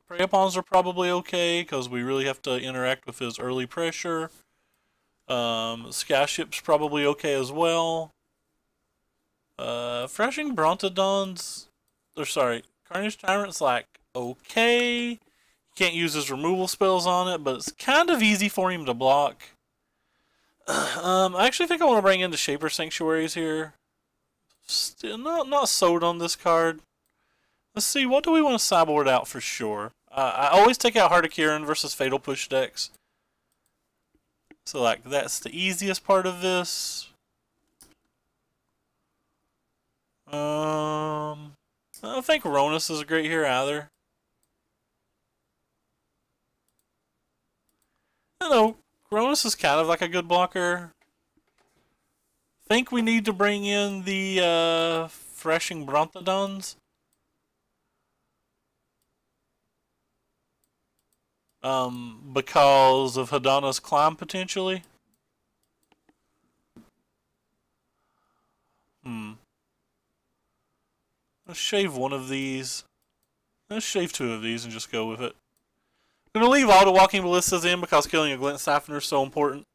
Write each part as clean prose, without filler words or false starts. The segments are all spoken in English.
Prey-upons are probably okay because we really have to interact with his early pressure. Skyship's probably okay as well. Thrashing Brontodons, or sorry, Carnage Tyrant's like okay. You can't use his removal spells on it, but it's kind of easy for him to block. I actually think I want to bring in the Shaper Sanctuaries here. Still not sold on this card. Let's see, what do we want to sideboard out for sure? I always take out Heart of Kirin versus Fatal Push decks. So like that's the easiest part of this. I don't think Ronus is great here either. I know, Ronus is kind of like a good blocker. Think we need to bring in the Thrashing Brontodons. Because of Hadana's Climb potentially. Let's shave one of these. Let's shave two of these and just go with it. I'm going to leave all the Walking Ballistas in because killing a Glint Siphoner is so important.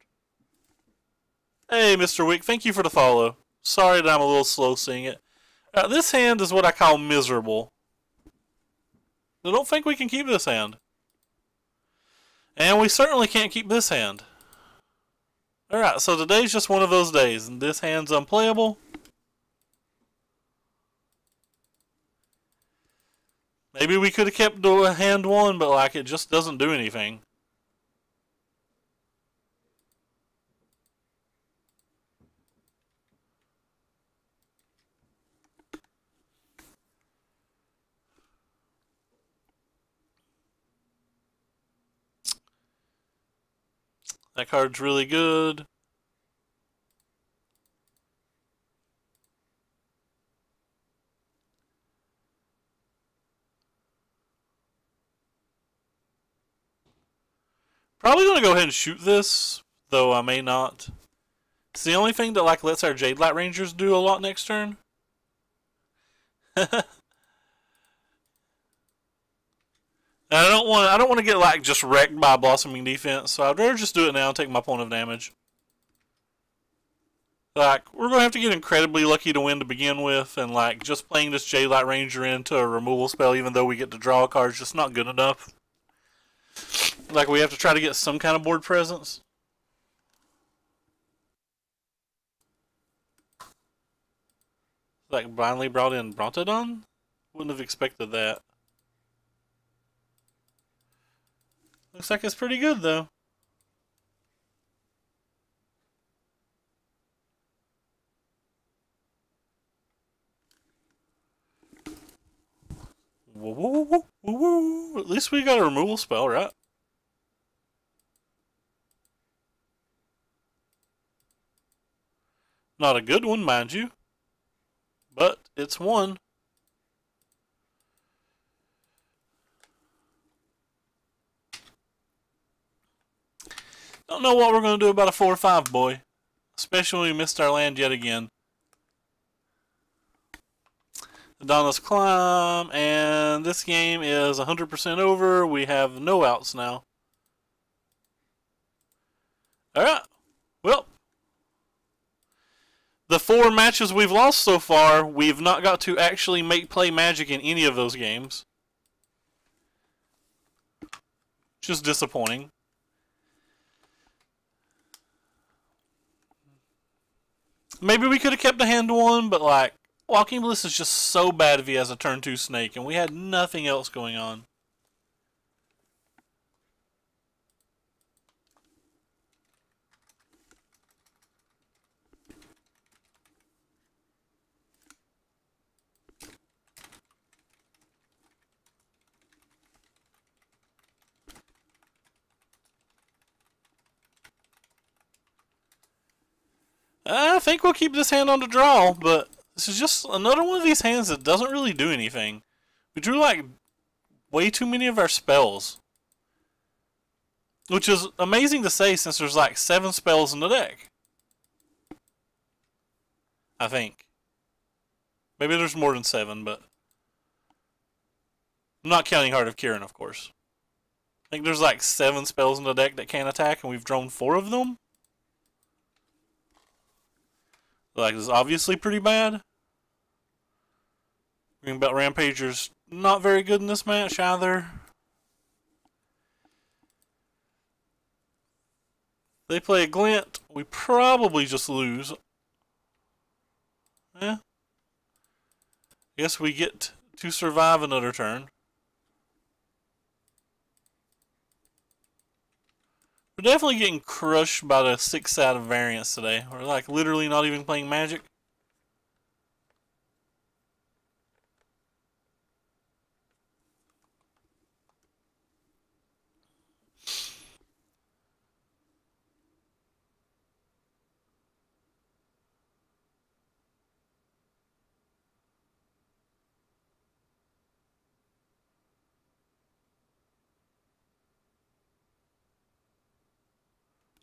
Hey, Mr. Wick, thank you for the follow. Sorry that I'm a little slow seeing it. This hand is what I call miserable. I don't think we can keep this hand. And we certainly can't keep this hand. Alright, so today's just one of those days, and this hand's unplayable. Maybe we could have kept the hand one, but like it just doesn't do anything. That card's really good. Probably going to go ahead and shoot this, though I may not. It's the only thing that like lets our Jade Light Rangers do a lot next turn. I don't want to get like just wrecked by Blossoming Defense, so I'd rather just do it now and take my point of damage. Like, we're going to have to get incredibly lucky to win to begin with, and like just playing this Jade Light Ranger into a removal spell even though we get to draw a card is just not good enough. Like, we have to try to get some kind of board presence. Like, blindly brought in Brontodon? Wouldn't have expected that. Looks like it's pretty good, though. Woo, woo, woo, woo, woo. At least we got a removal spell, right? Not a good one, mind you. But it's one. Don't know what we're going to do about a 4-5, boy. Especially when we missed our land yet again. Donna's Climb, and this game is 100% over. We have no outs now. Alright. Well, the 4 matches we've lost so far, we've not got to actually play Magic in any of those games. Just disappointing. Maybe we could have kept the hand one, but like, Walking Bliss is just so bad if he has a turn 2 snake, and we had nothing else going on. I think we'll keep this hand on the draw, but this is just another one of these hands that doesn't really do anything. We drew like way too many of our spells. Which is amazing to say since there's like 7 spells in the deck. I think. Maybe there's more than 7, but... I'm not counting Heart of Kirin, of course. I think there's like 7 spells in the deck that can attack, and we've drawn 4 of them. Like, this is obviously pretty bad. Greenbelt Rampager's not very good in this match either. They play a Glint. We probably just lose. Yeah. Guess we get to survive another turn. We're definitely getting crushed by the 6-sided variants today. We're like literally not even playing Magic.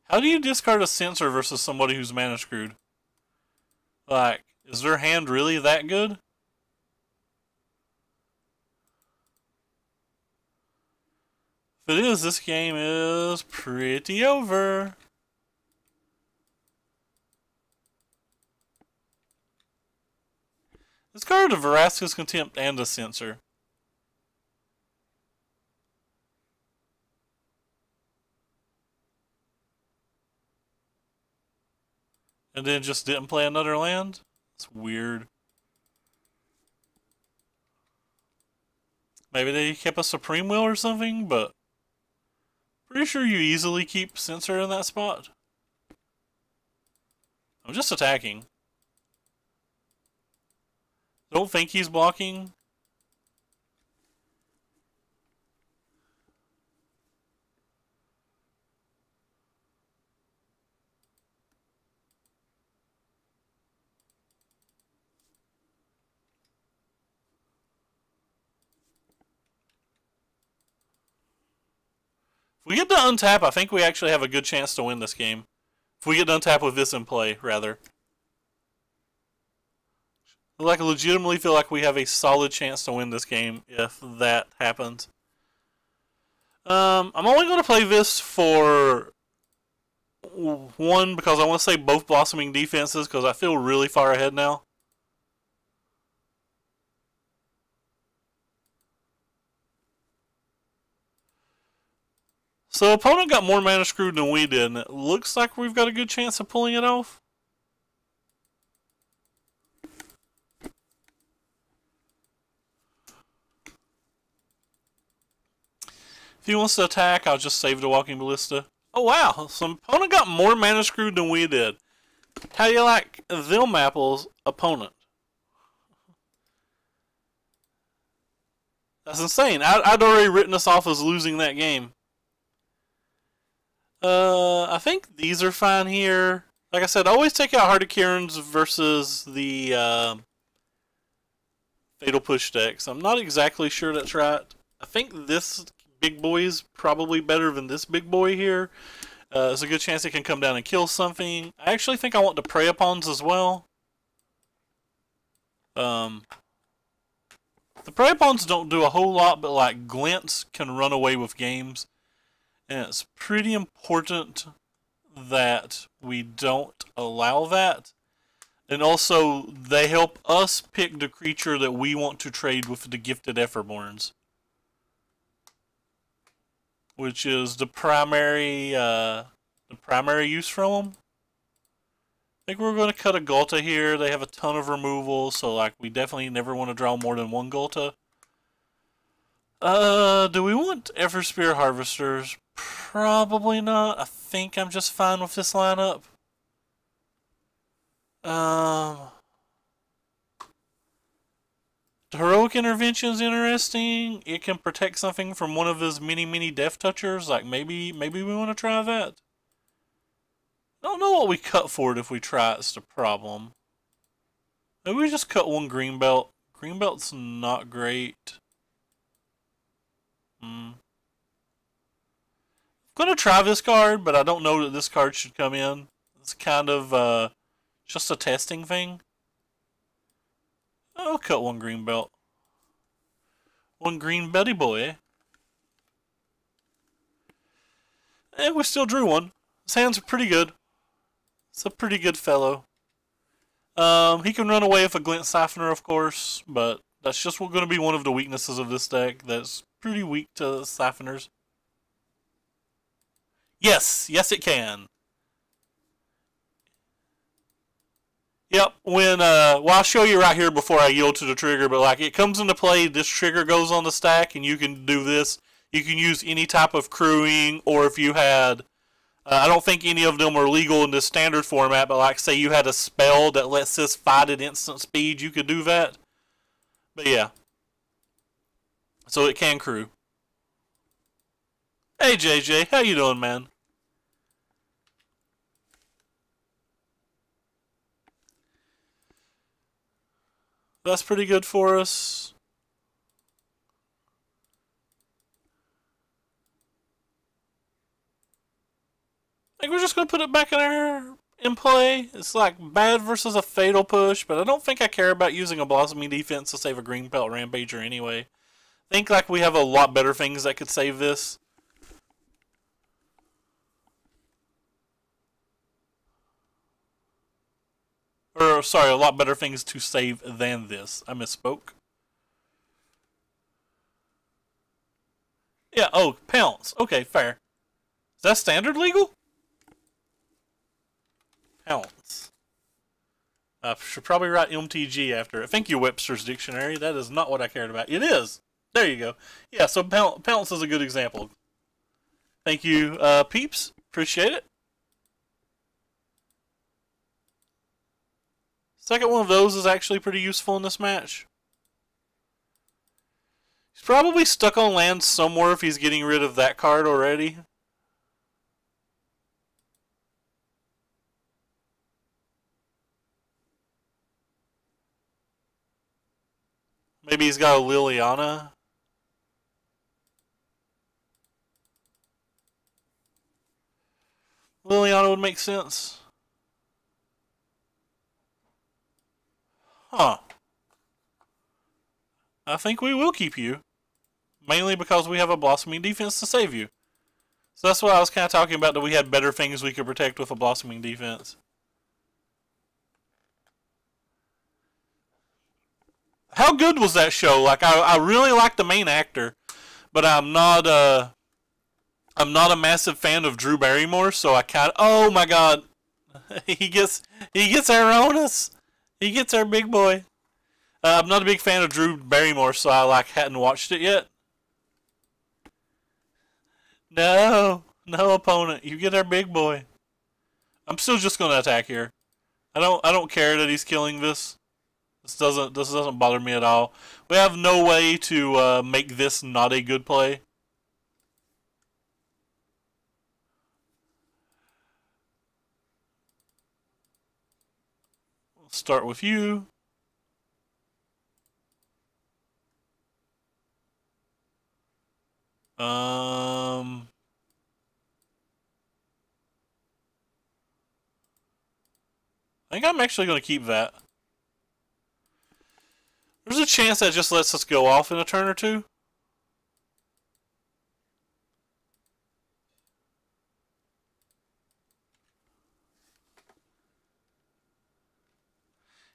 How do you discard a Censor versus somebody who's mana screwed? Like, is their hand really that good? If it is, this game is pretty over. Discard a Vraska's Contempt and a Censor. And then just didn't play another land? It's weird. Maybe they kept a Supreme Will or something, but pretty sure you easily keep Censor in that spot. I'm just attacking. Don't think he's blocking. If we get to untap, I think we actually have a good chance to win this game. If we get to untap with this in play, rather. I legitimately feel like we have a solid chance to win this game if that happens. I'm only going to play this for one because I want to say both Blossoming defenses because I feel really far ahead now. So opponent got more mana screwed than we did, and it looks like we've got a good chance of pulling it off. If he wants to attack, I'll just save the Walking Ballista. Oh wow, some opponent got more mana screwed than we did. How do you like them apples, opponent? That's insane. I'd already written us off as losing that game. I think these are fine here. Like I said, always take out Heart of Kirin's versus the Fatal Push decks. I'm not exactly sure that's right. I think this big boy is probably better than this big boy here. There's a good chance it can come down and kill something. I actually think I want the Prey Upons as well. The Prey Upons don't do a whole lot, but like Glints can run away with games. And it's pretty important that we don't allow that. And also, they help us pick the creature that we want to trade with the Gifted Everborns. Which is the primary use from them. I think we're going to cut a Gulta here. They have a ton of removal, so like we definitely never want to draw more than one Gulta. Do we want Everspear Harvesters? Probably not. I think I'm just fine with this lineup. The Heroic Intervention is interesting. It can protect something from one of his many Death Touchers. Like maybe we want to try that. I don't know what we cut for it if we try it's the problem. Maybe we just cut one Greenbelt. Greenbelt's not great. I'm gonna try this card, but I don't know that this card should come in. It's kind of just a testing thing. I'll cut one Greenbelt. One green Betty Boy, eh? And we still drew one. His hands are pretty good. It's a pretty good fellow. He can run away with a Glint Siphoner, of course, but that's just going to be one of the weaknesses of this deck that's pretty weak to Siphoners. Yes, yes it can. Yep, well, I'll show you right here before I yield to the trigger, but like it comes into play, this trigger goes on the stack, and you can do this. You can use any type of crewing, or if you had, I don't think any of them are legal in the standard format, but like say you had a spell that lets this fight at instant speed, you could do that. But yeah. So it can crew. Hey JJ, how you doing, man? That's pretty good for us. I think we're just going to put it back in play. It's like bad versus a fatal push, but I don't think I care about using a blossoming defense to save a green pelt rampager anyway. I think like we have a lot better things that could save this. Or, sorry, a lot better things to save than this. I misspoke. Yeah, oh, pounce. Okay, fair. Is that standard legal? Pounce. I should probably write MTG after it. Thank you, Webster's Dictionary. That is not what I cared about. It is. There you go. Yeah, so pounce is a good example. Thank you, peeps. Appreciate it. Second one of those is actually pretty useful in this match. He's probably stuck on land somewhere if he's getting rid of that card already. Maybe he's got a Liliana. Liliana would make sense. Huh. I think we will keep you. Mainly because we have a blossoming defense to save you. So that's what I was kind of talking about, that we had better things we could protect with a blossoming defense. How good was that show? Like, I really like the main actor, but I'm not a massive fan of Drew Barrymore, so I kind of, oh my god. he gets Aronis. He gets our big boy. I'm not a big fan of Drew Barrymore, so I hadn't watched it yet. No opponent. You get our big boy. I'm still just gonna attack here. I don't care that he's killing this. This doesn't bother me at all. We have no way to make this not a good play. We'll start with you. I think I'm actually going to keep that. There's a chance that just lets us go off in a turn or two.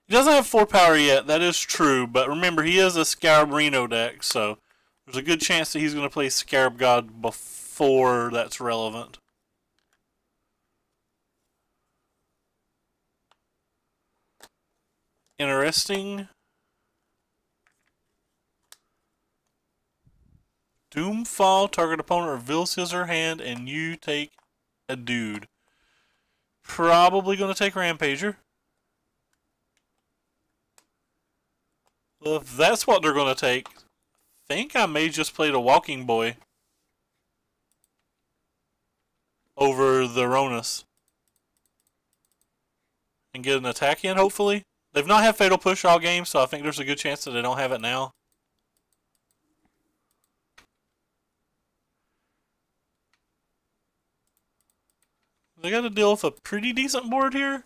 He doesn't have 4 power yet, that is true, but remember, he is a Scarab Reno deck, so there's a good chance that he's going to play Scarab God before that's relevant. Interesting. Doomfall, target opponent reveals his or her hand, and you take a dude. Probably going to take Rampager. Well, if that's what they're going to take, I think I may just play the Walking Boy over the Ronus. And get an attack in, hopefully. They've not had Fatal Push all game, so I think there's a good chance that they don't have it now. They got to deal with a pretty decent board here.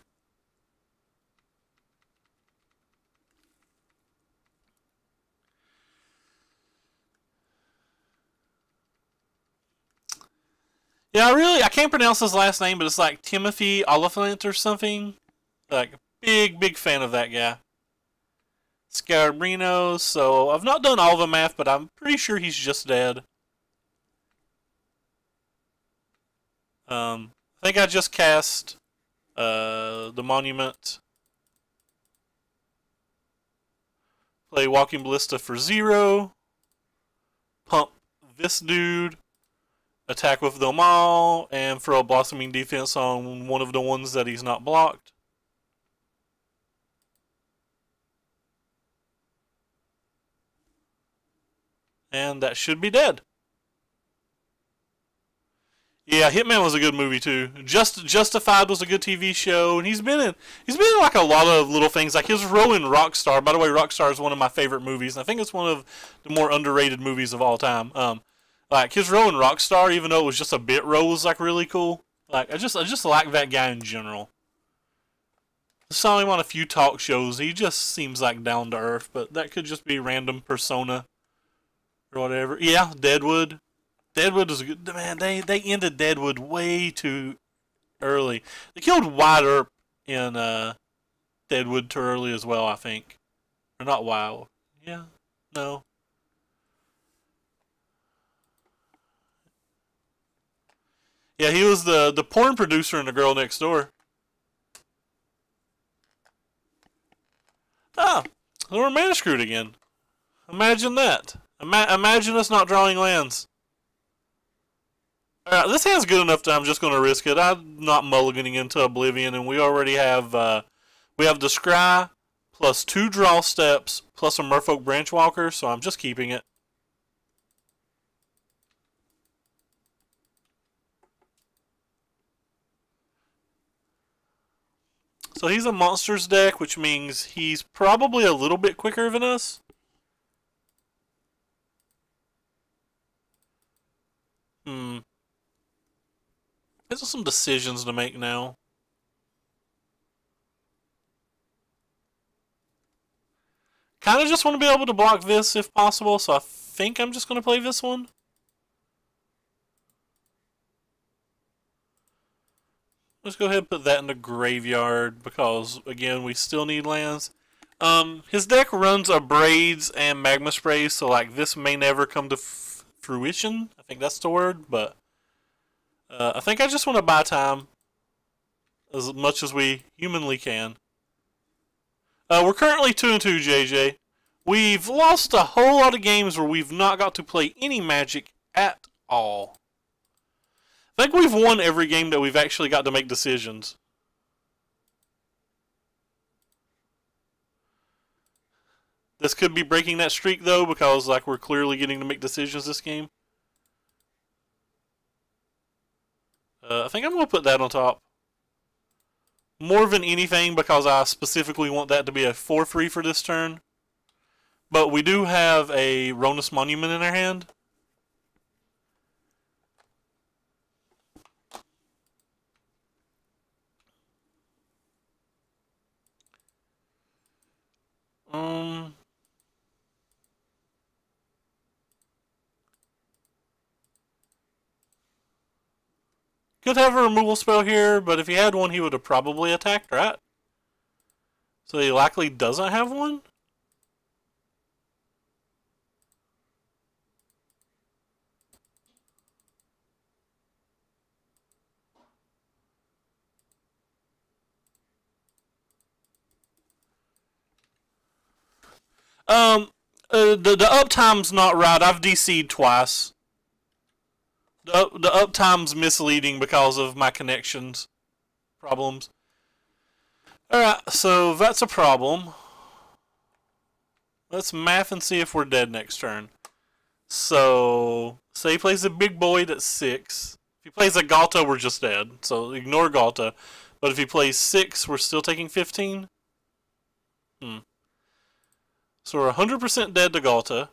Yeah, I can't pronounce his last name, but it's like Timothy Oliphant or something. Like, big fan of that guy. Scarbrino, so I've not done all the math, but I'm pretty sure he's just dead. I think I just cast the Monument. Play Walking Ballista for 0. Pump this dude. Attack with them all. And throw a Blossoming Defense on one of the ones that he's not blocked. And that should be dead. Yeah, Hitman was a good movie too. Justified was a good TV show, and he's been in like a lot of little things. Like his role in Rockstar. By the way, Rockstar is one of my favorite movies, and I think it's one of the more underrated movies of all time. Like his role in Rockstar, even though it was just a bit role, was like really cool. Like I just like that guy in general. I saw him on a few talk shows. He just seems like down to earth, but that could just be random persona or whatever. Yeah, Deadwood. Deadwood is a good man. They ended Deadwood way too early. They killed Wyatt Earp in Deadwood too early as well, I think. Or not Wyatt. Yeah, no. Yeah, he was the porn producer in The Girl Next Door. Ah, we're mana screwed again. Imagine that. Imagine us not drawing lands. Alright, this hand's good enough that I'm just going to risk it. I'm not mulliganing into Oblivion, and we already have, we have the Scry, plus 2 draw steps, plus a Merfolk Branchwalker, so I'm just keeping it. So he's a monsters deck, which means he's probably a little bit quicker than us. There's some decisions to make now. Kind of just want to be able to block this if possible, so I think I'm just going to play this one. Let's go ahead and put that in the graveyard because, again, we still need lands. His deck runs Abrades and Magma Sprays, so like this may never come to fruition. I think that's the word, but I think I just want to buy time as much as we humanly can. We're currently 2-2, JJ. We've lost a whole lot of games where we've not got to play any Magic at all. I think we've won every game that we've actually got to make decisions. This could be breaking that streak, though, because like we're clearly getting to make decisions this game. I think I'm going to put that on top. More than anything because I specifically want that to be a 4-3 for this turn. But we do have a Ronus Monument in our hand. Could have a removal spell here, but if he had one, he would have probably attacked, right? So he likely doesn't have one? The uptime's not right. I've DC'd twice. The uptime's misleading because of my connections problems. Alright, so that's a problem. Let's math and see if we're dead next turn. So, say he plays a big boy at 6. If he plays a Galta, we're just dead. So ignore Galta. But if he plays 6, we're still taking 15? So we're 100% dead to Galta.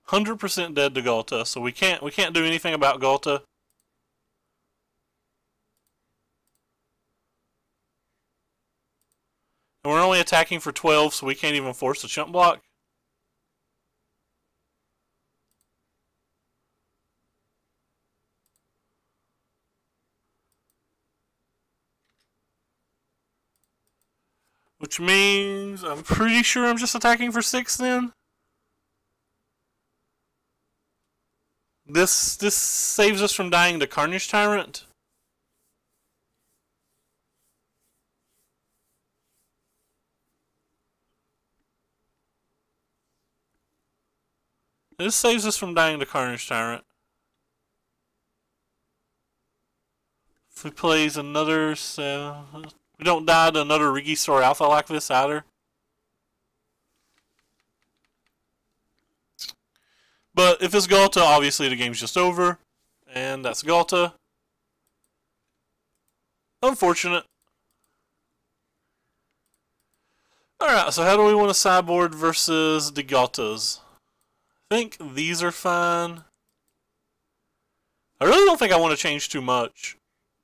100% dead to Galta, so we can't do anything about Galta. And we're only attacking for 12, so we can't even force a chump block. Which means I'm pretty sure I'm just attacking for 6 then. This saves us from dying to Carnage Tyrant. This saves us from dying to Carnage Tyrant. If he plays another... we don't die to another Regisaur Alpha like this either. But if it's Galta, obviously the game's just over. And that's Galta. Unfortunate. Alright, so how do we want to sideboard versus the Galtas? I think these are fine. I really don't think I want to change too much.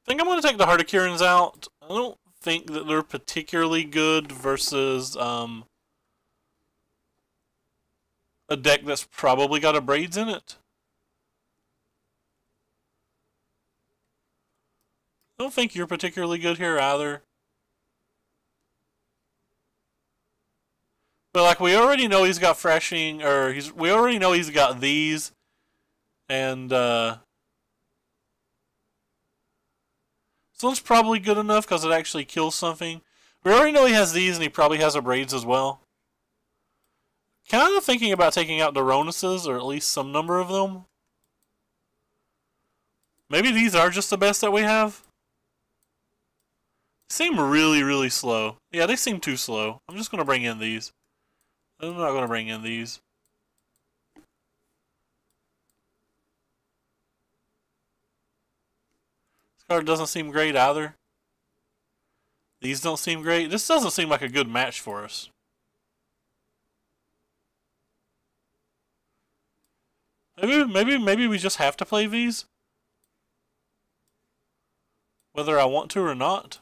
I think I'm going to take the Hardikurans out. I don't think that they're particularly good versus a deck that's probably got a Braids in it. I don't think you're particularly good here either. But like we already know he's got Thrashing, or we already know he's got these, and this one's probably good enough because it actually kills something. We already know he has these, and he probably has a Braids as well. Kind of thinking about taking out the Ronuses, or at least some number of them. Maybe these are just the best that we have. Seem really, really slow. Yeah, they seem too slow. I'm just going to bring in these. I'm not going to bring in these. This card doesn't seem great either. These don't seem great. This doesn't seem like a good match for us. Maybe we just have to play these. Whether I want to or not.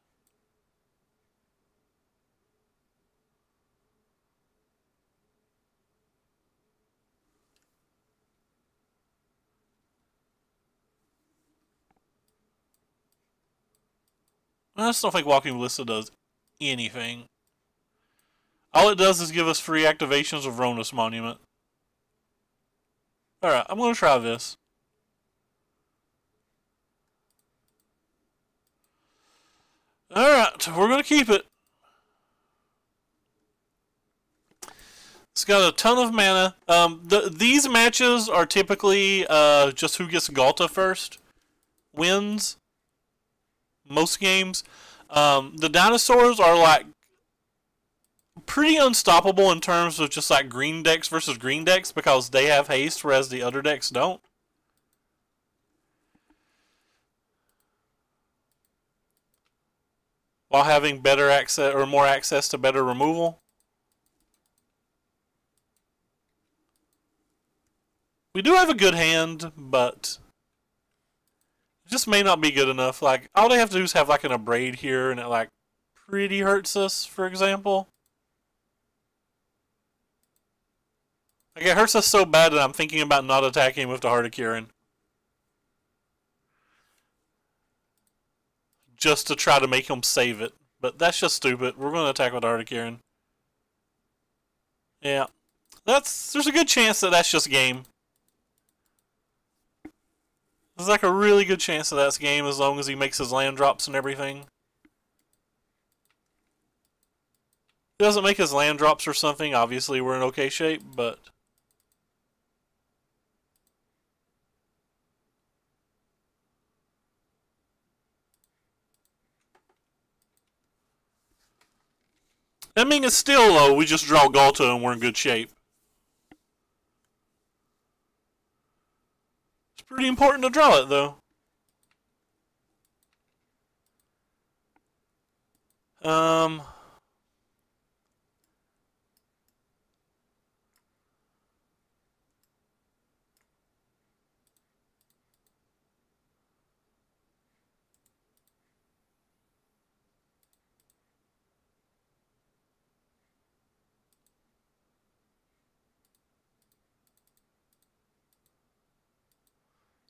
I just don't think Walking Ballista does anything. All it does is give us free activations of Ronus Monument. Alright, I'm going to try this. Alright, we're going to keep it. It's got a ton of mana. These matches are typically just who gets Galta first wins. Most games. The dinosaurs are like pretty unstoppable in terms of just like green decks versus green decks because they have haste whereas the other decks don't. While having better access or more access to better removal. We do have a good hand, but it just may not be good enough. Like, all they have to do is have like an Abrade here, and it like pretty hurts us, for example. Like, it hurts us so bad that I'm thinking about not attacking with the Hardicuran. Just to try to make him save it. But that's just stupid. We're going to attack with the Hardicuran. Yeah. There's a good chance that that's just game. There's like a really good chance that that's game as long as he makes his land drops and everything. If he doesn't make his land drops or something, obviously we're in okay shape, but... I mean, it's still low. We just draw Galta and we're in good shape. It's pretty important to draw it, though.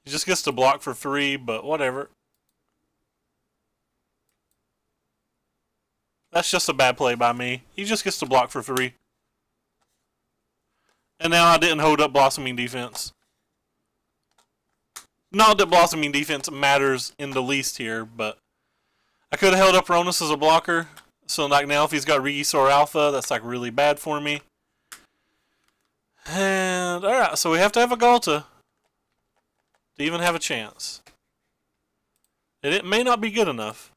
He just gets to block for 3, but whatever. That's just a bad play by me. He just gets to block for 3. And now I didn't hold up Blossoming Defense. Not that Blossoming Defense matters in the least here, but I could have held up Ronus as a blocker. So like now if he's got Regisaur Alpha, that's like really bad for me. And alright, so we have to have a Galta to even have a chance. And it may not be good enough.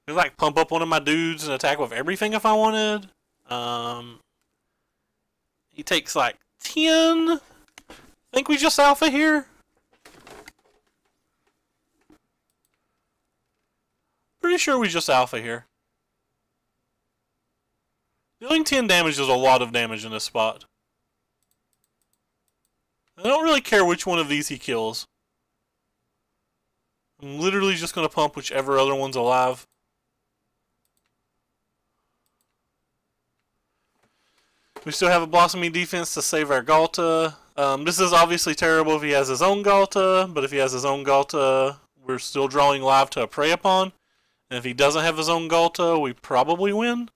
Could like pump up one of my dudes and attack with everything if I wanted. He takes like 10. Think we just alpha here? Pretty sure we just alpha here. Dealing 10 damage is a lot of damage in this spot. I don't really care which one of these he kills. I'm literally just going to pump whichever other one's alive. We still have a Blossoming Defense to save our Galta. This is obviously terrible if he has his own Galta, but if he has his own Galta, we're still drawing live to a Prey Upon. And if he doesn't have his own Galta, we probably win.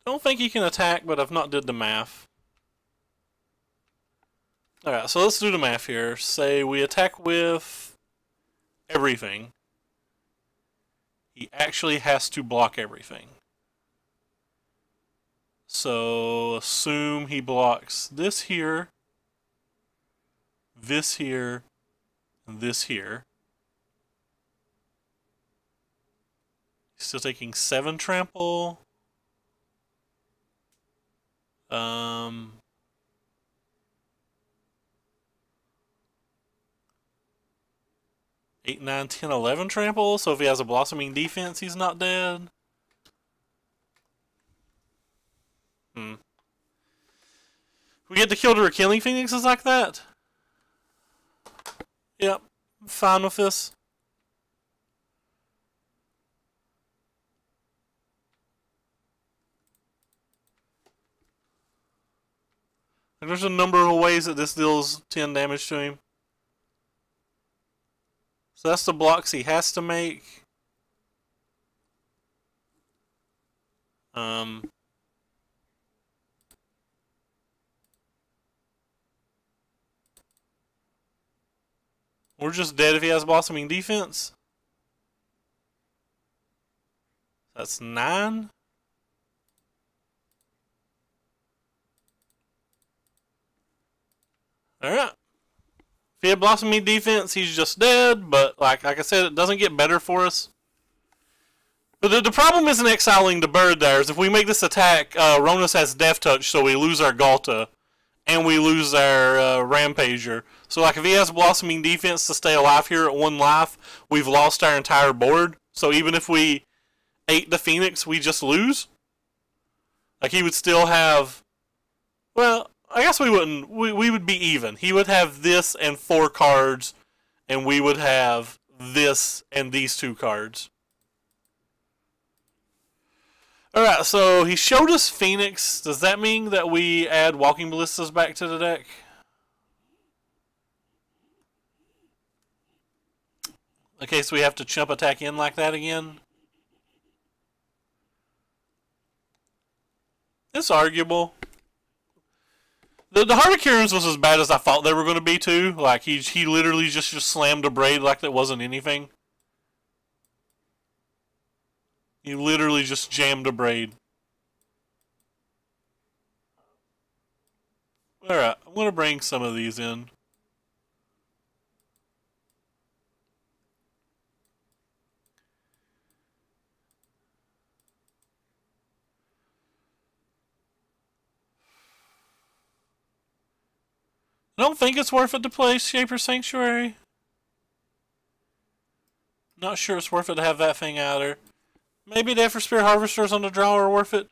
Don't think he can attack, but I've not did the math. Alright, so let's do the math here. Say we attack with everything. He actually has to block everything. So assume he blocks this here, and this here. He's still taking 7 trample. 8, 9, 10, 11 trample. So if he has a Blossoming Defense, he's not dead. We get to kill the Killing Phoenixes like that? Yep, I'm fine with this. There's a number of ways that this deals 10 damage to him. So that's the blocks he has to make. We're just dead if he has Blossoming Defense. That's 9. Alright. If he had Blossoming Defense, he's just dead, but like I said, it doesn't get better for us. But the problem isn't exiling the bird there, is if we make this attack, Ronus has Death Touch, so we lose our Galta, and we lose our Rampager. So like if he has Blossoming Defense to stay alive here at 1 life, we've lost our entire board. So even if we ate the Phoenix, we just lose. Like he would still have, well, I guess we wouldn't. We would be even. He would have this and 4 cards, and we would have this and these 2 cards. Alright, so he showed us Phoenix. Does that mean that we add Walking Ballistas back to the deck? In case we have to chump attack in like that again? It's arguable. The Harlequins was as bad as I thought they were going to be too. Like he literally just slammed a braid like that wasn't anything. He literally just jammed a braid. Alright, I'm going to bring some of these in. I don't think it's worth it to play Shaper Sanctuary. Not sure it's worth it to have that thing out there. Maybe the Effort Spear Harvesters on the draw are worth it.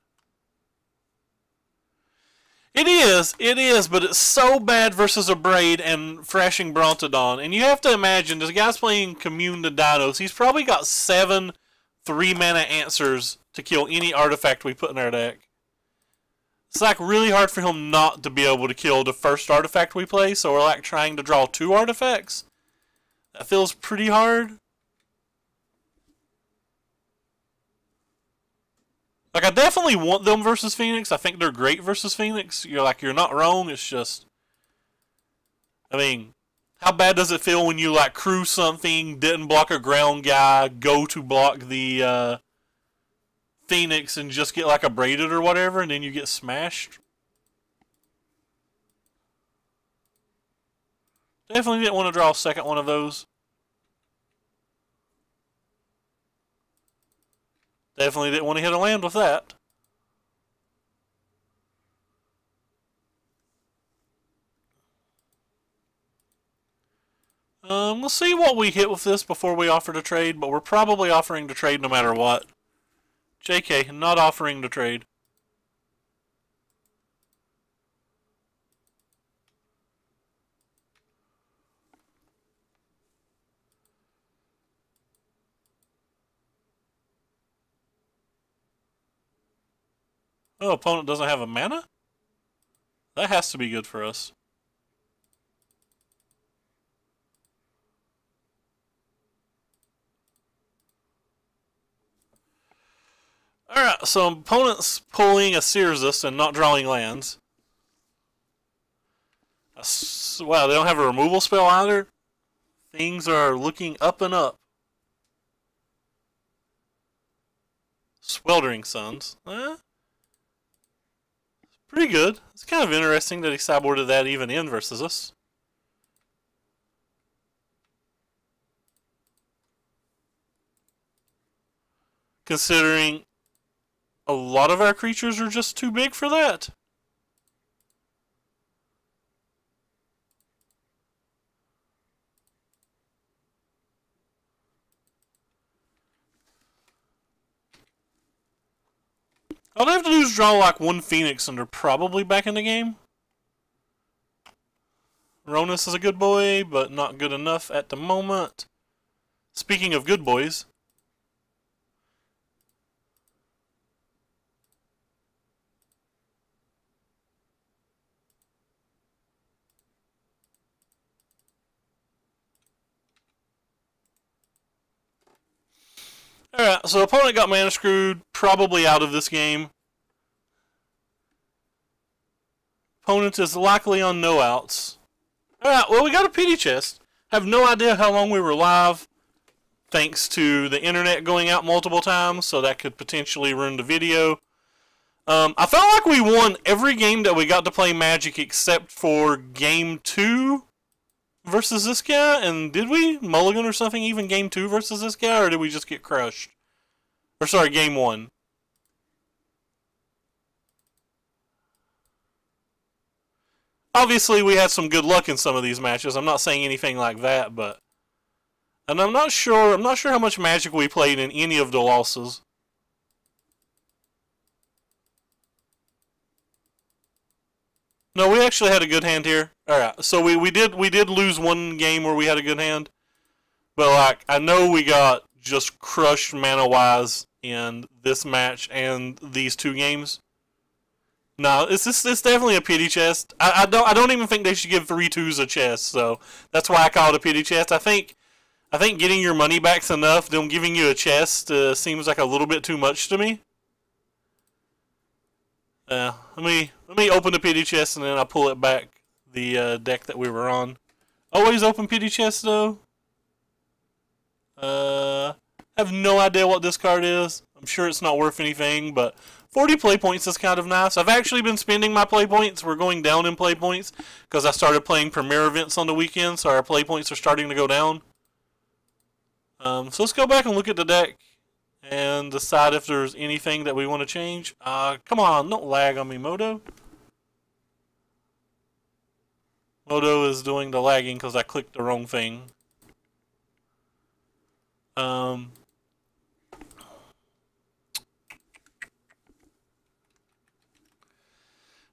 It is, but it's so bad versus a Braid and Thrashing Brontodon. And you have to imagine, this guy's playing Commune to Dinos. He's probably got 7 3-mana answers to kill any artifact we put in our deck. It's like really hard for him not to be able to kill the first artifact we play, so we're like trying to draw 2 artifacts. That feels pretty hard. Like, I definitely want them versus Phoenix. I think they're great versus Phoenix. You're not wrong. It's just, I mean, how bad does it feel when you, like, crew something, didn't block a ground guy, go to block the Phoenix and just get, like, a braided or whatever, and then you get smashed? Definitely didn't want to draw a second one of those. Definitely didn't want to hit a land with that. We'll see what we hit with this before we offer to trade, but we're probably offering to trade no matter what. JK, not offering to trade. Oh, opponent doesn't have a mana? That has to be good for us. Alright, so opponent's pulling a Searsus and not drawing lands. Wow, they don't have a removal spell either? Things are looking up and up. Sweltering Suns. Pretty good. It's kind of interesting that he sideboarded that even in versus us. Considering a lot of our creatures are just too big for that. All they have to do is draw like 1 Phoenix and they're probably back in the game. Ronus is a good boy, but not good enough at the moment. Speaking of good boys. Alright, so opponent got mana screwed, probably out of this game. Opponent is likely on no outs. Alright, well we got a pity chest. Have no idea how long we were live, thanks to the internet going out multiple times, so that could potentially ruin the video. I felt like we won every game that we got to play Magic except for game 2 versus this guy, and did we mulligan or something even game 2 versus this guy, or did we just get crushed? Or sorry, game 1. Obviously we had some good luck in some of these matches. I'm not saying anything like that, but and I'm not sure how much Magic we played in any of the losses. No, we actually had a good hand here. Alright, so we did lose one game where we had a good hand. But like, I know we got just crushed mana-wise in this match and these 2 games. No, it's definitely a pity chest. I don't even think they should give 3/2s a chest, so that's why I call it a pity chest. I think getting your money back's enough. Them giving you a chest seems like a little bit too much to me. Let me open the pity chest and then I'll pull it back the deck that we were on. Always open pity chest though. I have no idea what this card is. I'm sure it's not worth anything, but 40 play points is kind of nice. I've actually been spending my play points. We're going down in play points because I started playing premier events on the weekend, so our play points are starting to go down. So let's go back and look at the deck and decide if there's anything that we want to change. Come on, don't lag on me, Moto. Moto is doing the lagging because I clicked the wrong thing.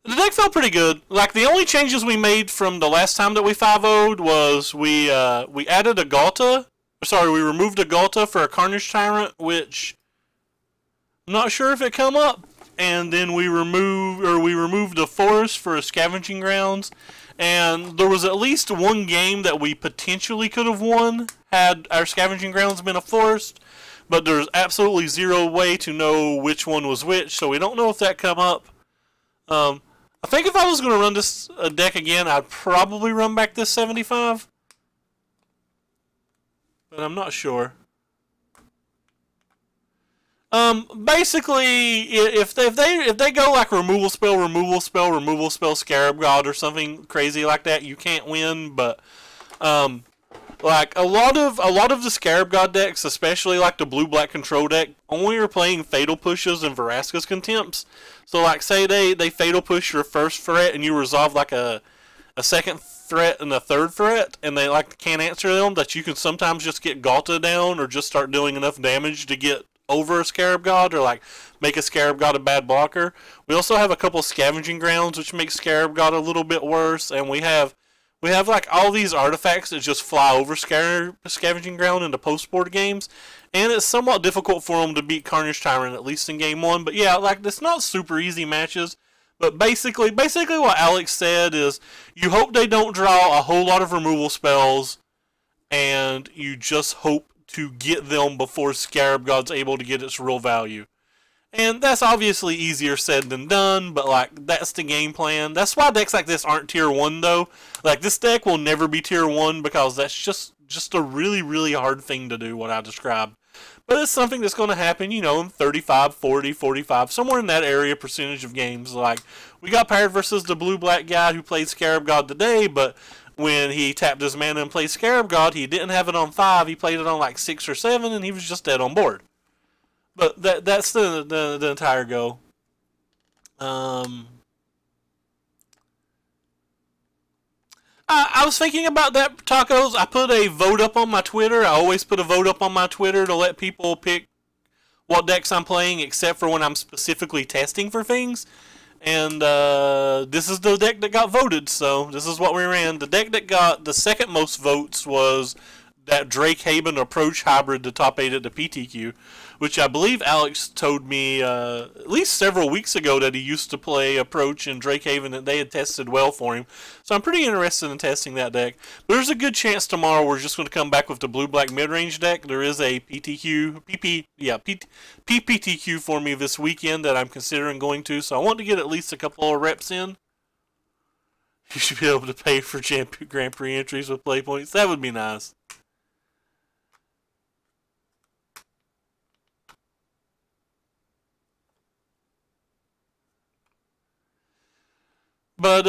The deck felt pretty good. Like, the only changes we made from the last time that we 5-0'd was we added a Galta. Sorry, we removed a Galta for a Carnage Tyrant, which I'm not sure if it come up. And then we removed a Forest for a Scavenging Grounds. And there was at least one game that we potentially could have won had our Scavenging Grounds been a Forest. But there's absolutely zero way to know which one was which, so we don't know if that come up. I think if I was going to run this deck again, I'd probably run back this 75. But I'm not sure. Basically, if they go like removal spell, Scarab God, or something crazy like that, you can't win. But like a lot of the Scarab God decks, especially like the blue-black control deck, only are playing Fatal Pushes and Vraska's Contempts. So like, say they Fatal Push your first threat and you resolve like a second threat and a third threat, and they like can't answer them, that you can sometimes just get Galta down or just start doing enough damage to get over a Scarab God, or like make a Scarab God a bad blocker. We also have a couple Scavenging Grounds, which makes Scarab God a little bit worse, and we have like all these artifacts that just fly over Scavenging Ground into post-board games, and it's somewhat difficult for them to beat Carnage Tyrant, at least in game 1. But yeah, like, it's not super easy matches. But basically what Alex said is, you hope they don't draw a whole lot of removal spells, and you just hope to get them before Scarab God's able to get its real value. And that's obviously easier said than done, but like, that's the game plan. That's why decks like this aren't tier 1 though. Like, this deck will never be tier 1 because that's just a really, really hard thing to do, what I described. But it's something that's going to happen, you know, in 35, 40, 45, somewhere in that area percentage of games. Like, we got paired versus the blue-black guy who played Scarab God today, but when he tapped his mana and played Scarab God, he didn't have it on 5, he played it on like 6 or 7, and he was just dead on board. But that's the entire go. I was thinking about that, Tacos. I put a vote up on my Twitter. I always put a vote up on my Twitter to let people pick what decks I'm playing, except for when I'm specifically testing for things. And this is the deck that got voted, so this is what we ran. The deck that got the second most votes was that Drake Haven Approach Hybrid, the top 8 at the PTQ, which I believe Alex told me at least several weeks ago that he used to play Approach in Drake Haven, and they had tested well for him. So I'm pretty interested in testing that deck. But there's a good chance tomorrow we're just going to come back with the blue-black mid-range deck. There is a PPTQ for me this weekend that I'm considering going to, so I want to get at least a couple of reps in. You should be able to pay for Grand Prix entries with play points. That would be nice. But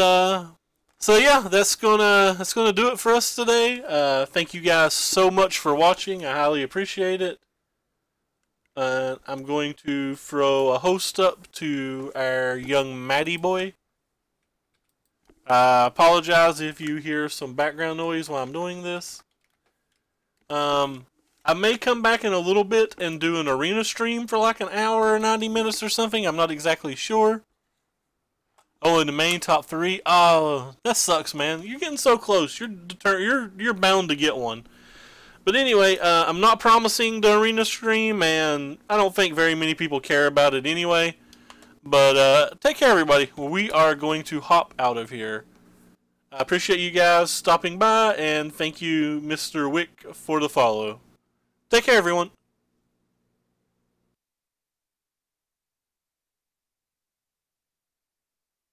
so yeah, that's gonna do it for us today. Thank you guys so much for watching. I highly appreciate it. I'm going to throw a host up to our young Matty boy. I apologize if you hear some background noise while I'm doing this. I may come back in a little bit and do an arena stream for like an hour or 90 minutes or something. I'm not exactly sure. Oh, in the main top 3? Oh, that sucks, man. You're getting so close. You're bound to get one. But anyway, I'm not promising the arena stream, and I don't think very many people care about it anyway. But take care, everybody. We are going to hop out of here. I appreciate you guys stopping by, and thank you, Mr. Wick, for the follow. Take care, everyone.